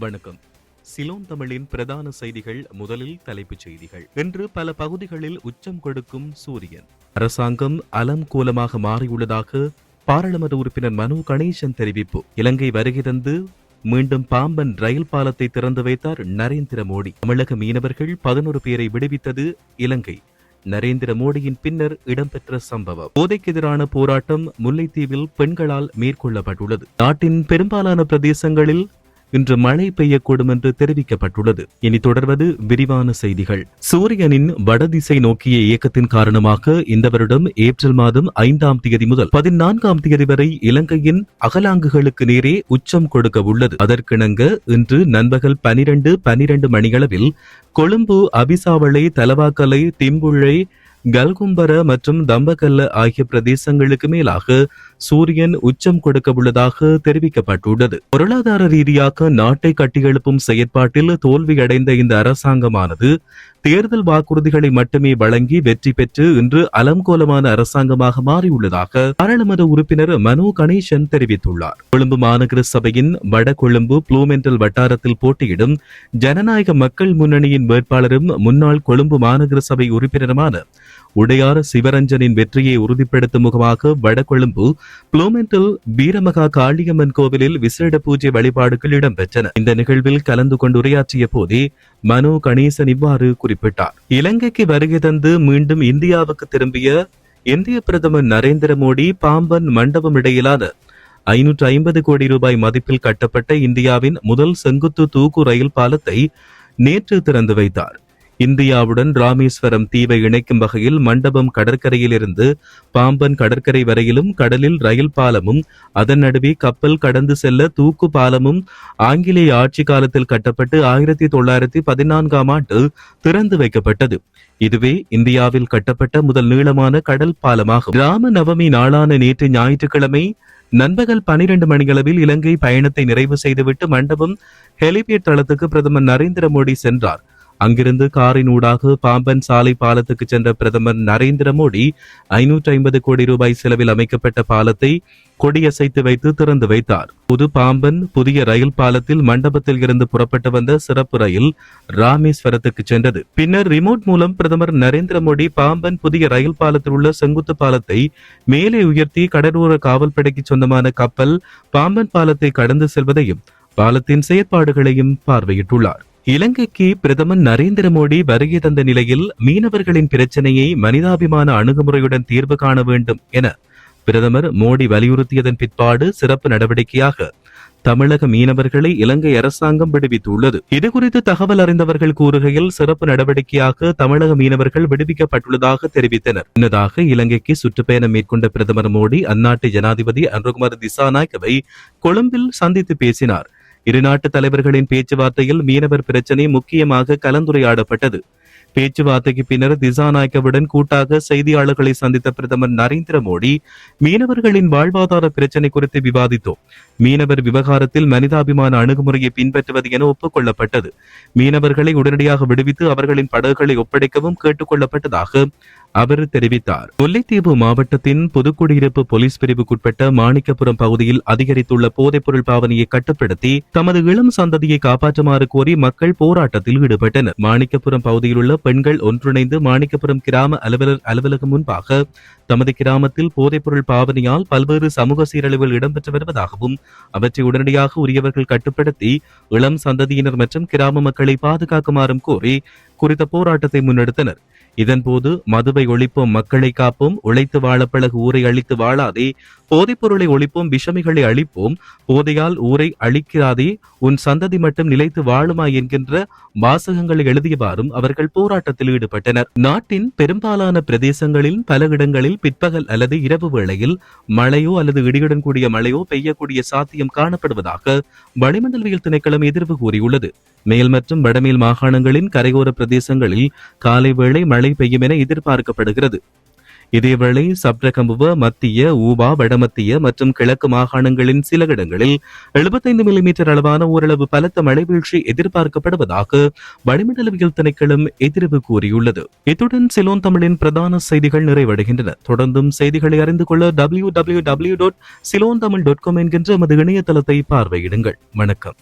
வணக்கம். சிலோன் தமிழின் பிரதான செய்திகள். முதலில் தலைப்புச் செய்திகள். இன்று பல பகுதிகளில் உச்சம் கொடுக்கும் சூரியன். அரசாங்கம் அலங்கோலமாக மாறியுள்ளதாக பாராளுமன்ற உறுப்பினர் மனோ கணேசன் தெரிவிப்பு. இலங்கை வருகை தந்து மீண்டும் பாம்பன் ரயில் பாலத்தை திறந்து வைத்தார் நரேந்திர மோடி. தமிழக மீனவர்கள் 11 பேரை விடுவித்தது இலங்கை. நரேந்திர மோடியின் பின்னர் இடம்பெற்ற சம்பவம். போதைக்கு எதிரான போராட்டம் முல்லைத்தீவில் பெண்களால் மேற்கொள்ளப்பட்டுள்ளது. நாட்டின் பெரும்பாலான பிரதேசங்களில் இன்று மழை பெய்யக்கூடும் என்று தெரிவிக்கப்பட்டுள்ளது. இனி தொடர்வது விரிவான செய்திகள். சூரியனின் வடதிசை நோக்கிய இயக்கத்தின் காரணமாக இந்த வருடம் ஏப்ரல் மாதம் 5ஆம் தேதி முதல் 14ஆம் தேதி வரை இலங்கையின் அகலாங்குகளுக்கு நேரே உச்சம் கொடுக்க உள்ளது. அதற்கிணங்க இன்று நண்பகல் 12 மணியளவில் கொழும்பு, அபிசாவளை, தலவாக்கலை, திம்புள்ளை, கல்கும்பர மற்றும் தம்பகல்ல ஆகிய பிரதேசங்களுக்கு மேலாக சூரியன் உச்சம் கொடுக்க உள்ளதாக தெரிவிக்கப்பட்டுள்ளது. பொருளாதார ரீதியாக நாட்டை கட்டியெழுப்பும் செயற்பாட்டில் தோல்வியடைந்த இந்த அரசாங்கமானது தேர்தல் வாக்குறுதிகளை மட்டுமே வழங்கி வெற்றி பெற்று இன்று அலங்கோலமான அரசாங்கமாக மாறியுள்ளதாக பாராளுமன்ற உறுப்பினர் மனோ கணேசன் தெரிவித்துள்ளார். கொழும்பு மாநகர சபையின் வட கொழும்பு ப்ளூமெண்டல் வட்டாரத்தில் போட்டியிடும் ஜனநாயக மக்கள் முன்னணியின் வேட்பாளரும் முன்னாள் கொழும்பு மாநகர சபை உறுப்பினருமான உடையார் சிவரஞ்சனின் வெற்றியை உறுதிப்படுத்தும் முகமாக வடகொழும்பு ப்ளூமெண்டல் வீரமகா காளியம்மன் கோவிலில் விசேட பூஜை வழிபாடுகள் இடம்பெற்றன. இந்த நிகழ்வில் கலந்து கொண்டு உரையாற்றிய போதே மனோ கணேசன் இவ்வாறு குறிப்பிட்டார். இலங்கைக்கு வருகை தந்து மீண்டும் இந்தியாவுக்கு திரும்பிய இந்திய பிரதமர் நரேந்திர மோடி பாம்பன் மண்டபம் இடையிலான 550 கோடி ரூபாய் மதிப்பில் கட்டப்பட்ட இந்தியாவின் முதல் செங்குத்து தூக்கு ரயில் பாலத்தை நேற்று திறந்து வைத்தார். இந்தியாவுடன் ராமேஸ்வரம் தீவை இணைக்கும் வகையில் மண்டபம் கடற்கரையில் இருந்து பாம்பன் கடற்கரை வரையிலும் கடலில் ரயில் பாலமும் அதன் நடுவே கப்பல் கடந்து செல்ல தூக்கு பாலமும் ஆங்கிலேய ஆட்சி காலத்தில் கட்டப்பட்டு 1914ஆம் ஆண்டு திறந்து வைக்கப்பட்டது. இதுவே இந்தியாவில் கட்டப்பட்ட முதல் நீளமான கடல் பாலமாகும். ராம நவமி நாளான நேற்று ஞாயிற்றுக்கிழமை நண்பகல் 12 மணியளவில் இலங்கை பயணத்தை நிறைவு செய்துவிட்டு மண்டபம் ஹெலிபேட் தளத்துக்கு பிரதமர் நரேந்திர மோடி சென்றார். அங்கிருந்து காரினூடாக பாம்பன் சாலை பாலத்துக்கு சென்ற பிரதமர் நரேந்திர மோடி 550 கோடி ரூபாய் செலவில் அமைக்கப்பட்ட பாலத்தை கொடியசைத்து வைத்து திறந்து வைத்தார். புது பாம்பன் புதிய ரயில் பாலத்தில் மண்டபத்தில் இருந்து புறப்பட்டு வந்த சிறப்பு ரயில் ராமேஸ்வரத்துக்கு சென்றது. பின்னர் ரிமோட் மூலம் பிரதமர் நரேந்திர மோடி பாம்பன் புதிய ரயில் பாலத்தில் உள்ள செங்குத்து பாலத்தை மேலே உயர்த்தி கடலோர காவல்படைக்கு சொந்தமான கப்பல் பாம்பன் பாலத்தை கடந்து செல்வதையும் பாலத்தின் செயற்பாடுகளையும் பார்வையிட்டுள்ளார். இலங்கைக்கு பிரதமர் நரேந்திர மோடி வருகை தந்த நிலையில் மீனவர்களின் பிரச்சனையை மனிதாபிமான அணுகுமுறையுடன் தீர்வு காண வேண்டும் என பிரதமர் மோடி வலியுறுத்தியதன் பிற்பாடு சிறப்பு நடவடிக்கையாக தமிழக மீனவர்களை இலங்கை அரசாங்கம் விடுவித்துள்ளது. இதுகுறித்து தகவல் அறிந்தவர்கள் கூறுகையில் சிறப்பு நடவடிக்கையாக தமிழக மீனவர்கள் விடுவிக்கப்பட்டுள்ளதாக தெரிவித்தனர். முன்னதாக இலங்கைக்கு சுற்றுப்பயணம் மேற்கொண்ட பிரதமர் மோடி அந்நாட்டு ஜனாதிபதி அனுரகுமார் திசாநாயக்கவை கொழும்பில் சந்தித்து பேசினார். இருநாட்டு தலைவர்களின் பேச்சுவார்த்தையில் மீனவர் பிரச்சினை முக்கியமாக கலந்துரையாடப்பட்டது. பேச்சுவார்த்தைக்கு பின்னர் திசாநாயக்கவுடன் கூட்டாக செய்தியாளர்களை சந்தித்த பிரதமர் நரேந்திர மோடி மீனவர்களின் வாழ்வாதார பிரச்சினை குறித்து விவாதித்தோம். மீனவர் விவகாரத்தில் மனிதாபிமான அணுகுமுறையை பின்பற்றுவது என ஒப்புக்கொள்ளப்பட்டது. மீனவர்களை உடனடியாக விடுவித்து அவர்களின் படகுகளை ஒப்படைக்கவும் கேட்டுக் கொள்ளப்பட்டதாக அவர் தெரிவித்தார். முல்லைத்தீவு மாவட்டத்தின் புதுக்குடியிருப்பு போலீஸ் பிரிவுக்குட்பட்ட மாணிக்கபுரம் பகுதியில் அதிகரித்துள்ள போதைப்பொருள் பாவனையை கட்டுப்படுத்தி தமது இளம் சந்ததியை காப்பாற்றுமாறு கோரி மக்கள் போராட்டத்தில் ஈடுபட்டனர். மாணிக்கபுரம் பகுதியில் உள்ள பெண்கள் ஒன்றிணைந்து மாணிக்கபுரம் கிராம அலுவலர் அலுவலகம் முன்பாக தமது கிராமத்தில் போதைப்பொருள் பாவனையால் பல்வேறு சமூக சீரழிவுகள் இடம்பெற்று வருவதாகவும் அவற்றை உடனடியாக உரியவர்கள் கட்டுப்படுத்தி இளம் சந்ததியினர் மற்றும் கிராம மக்களை பாதுகாக்குமாறும் கோரி குறித்த போராட்டத்தை முன்னெடுத்தனர். இதன்போது மதுவை ஒழிப்போம், மக்களை காப்போம், உழைத்து வாழ பழகு, ஊரை அழித்து வாழாதே, போதைப் பொருளை ஒழிப்போம், விஷமிகளை அழிப்போம், போதையால் ஊரை அழிக்கிறாதே, உன் சந்ததி மட்டும் நிலைத்து வாழுமா என்கின்ற வாசகங்களை எழுதியவாறும் அவர்கள் போராட்டத்தில் ஈடுபட்டனர். நாட்டின் பெரும்பாலான பிரதேசங்களில் பல இடங்களில் பிற்பகல் அல்லது இரவு வேளையில் மழையோ அல்லது இடியுடன் கூடிய மழையோ பெய்யக்கூடிய சாத்தியம் காணப்படுவதாக வளிமண்டலவியல் திணைக்களம் எதிர்வு கூறியுள்ளது. மேல் மற்றும் வடமேல் மாகாணங்களின் கரையோர பிரதேசங்களில் காலை வேளை மழை பெய்யும் என எதிர்பார்க்கப்படுகிறது. இதேவேளை சப்ரகம்புவ, மத்திய, ஊபா, வடமத்திய மற்றும் கிழக்கு மாகாணங்களின் சில இடங்களில் 75 மில்லிமீட்டர் அளவான ஓரளவு பலத்த மழை வீழ்ச்சி எதிர்பார்க்கப்படுவதாக வளிமண்டலவியல் திணைக்களம் எதிர்வு கூறியுள்ளது. இத்துடன் சிலோன் தமிழின் பிரதான செய்திகள் நிறைவடைகின்றன. தொடர்ந்தும் செய்திகளை அறிந்து கொள்ள www.ceylontamil.com என்கின்ற எமது இணையதளத்தை பார்வையிடுங்கள். வணக்கம்.